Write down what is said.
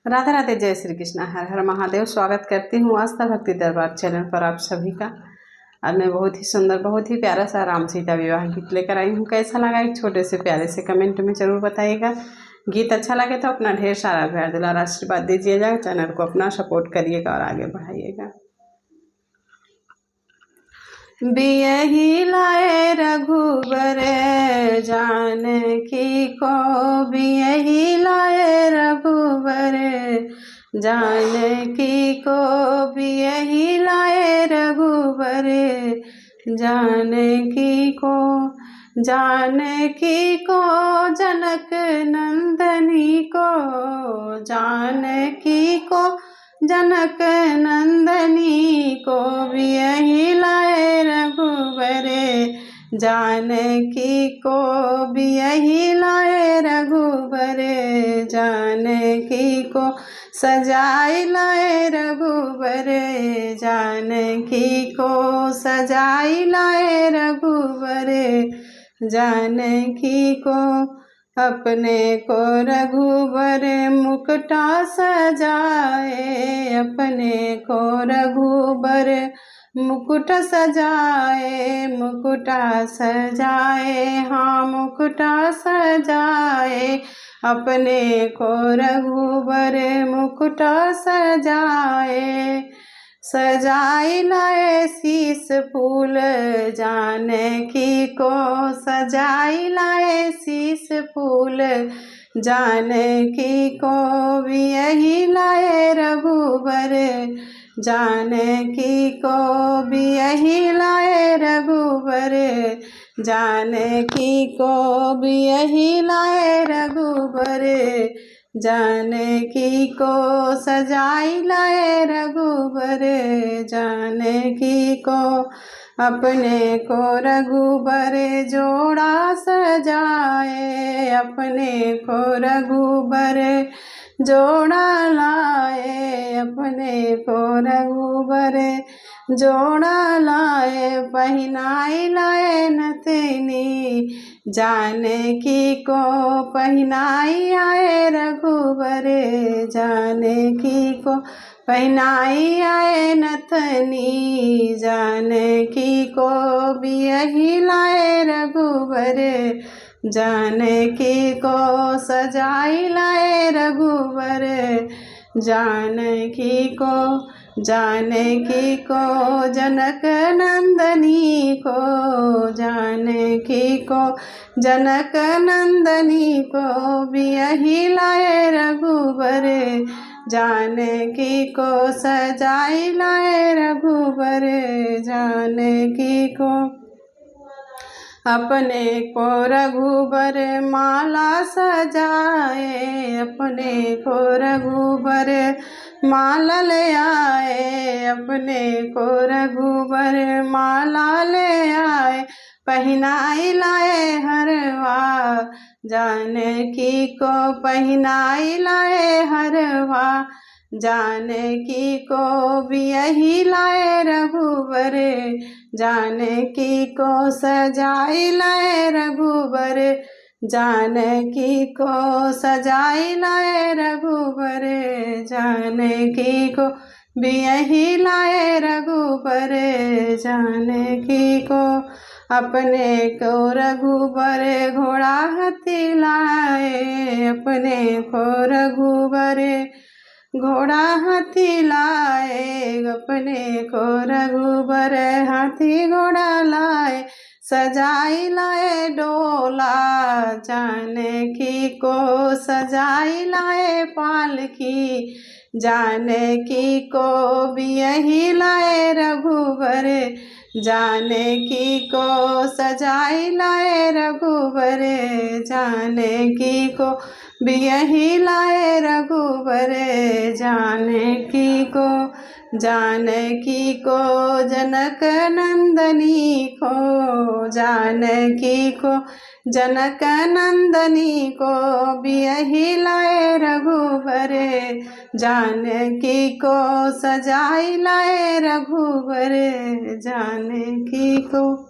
राधे राधे, जय श्री कृष्णा, हर हर महादेव। स्वागत करती हूँ आस्था भक्ति दरबार चैनल पर आप सभी का। आज मैं बहुत ही सुंदर, बहुत ही प्यारा सा राम सीता विवाह गीत लेकर आई हूँ। कैसा लगा एक छोटे से प्यारे से कमेंट में जरूर बताइएगा। गीत अच्छा लगे तो अपना ढेर सारा प्यार दुलार आशीर्वाद दीजिएगा। चैनल को अपना सपोर्ट करिएगा और आगे बढ़ाइएगा। बियही लाए रघुबर जानकी को, बियही लाए रघुबर जानकी को, बियही लाए रघुबर जानकी को, जानकी को जनक नंदनी को, जानकी को जनक नंदनी को, बियही लाए रघुबर जानकी को, बियही लाए रघुबर जानकी को, सजाई लाए रघुबर जानकी को, सजाई लाए रघुबर जानकी को, अपने को रघुबर मुकुटा सजाए, अपने को रघुबर मुकुट सजाए, मुकुटा सजाए, हाँ मुकुटा सजाए, अपने को रघुबर मुकुटा सजाए, सजाई लाए शीस फूल जानकी को, सजाई लाए शीस फूल जानकी को, बियही लाए रघुबर जानकी को, बियही लाए रघुबर जानकी को, बियही लाए रघुबर जानकी को, सजाई लाए रघुबर जानकी को, अपने को रघुबर जोड़ा सजाए, अपने को रघुबर जोड़ा लाए, अपने को रघुबर जोड़ा लाए, पहनाई लाए नथनी जानकी को, पहनाई आए रघुबर जानकी को, पहनाई आए नथनी जानकी को, बियही लाए रघुबर जानकी को, सजाई लाए रघुबर जानकी को, जानकी को जनक नंदनी को, जानकी को जनक नंदनी को, बियही लाए रघुबर जानकी को, सजाई लाए रघुबर जानकी को, अपने को रघुबर माला सजाए, अपने को रघुबर माला ले आए, अपने को रघुबर माला ले आए, पहनाई लाए हरवा जानकी को, पहनाई लाए हरवा जानकी को, बियही लाए रघुबर जानकी को, सजाई लाए रघुबर जानकी को, सजाई लाए रघुबर जानकी को, बियही लाए रघुबर जानकी को, अपने को रघुबर घोड़ा हाथी लाए, अपने को रघुबर घोड़ा हाथी लाए, अपने को रघुबर हाथी घोड़ा लाए, सजाई लाए डोला जानकी को, सजाई लाए पालकी जानकी को, बियही लाए रघुबर जानकी को, सजाई लाए रघुबर जानकी को, बियही लाए रघुबर जानकी को, जानकी को जनक नंदनी को, जानकी को जनक नंदनी को, बियही लाए रघुबर जानकी को, सजाई लाए रघुबर जानकी को।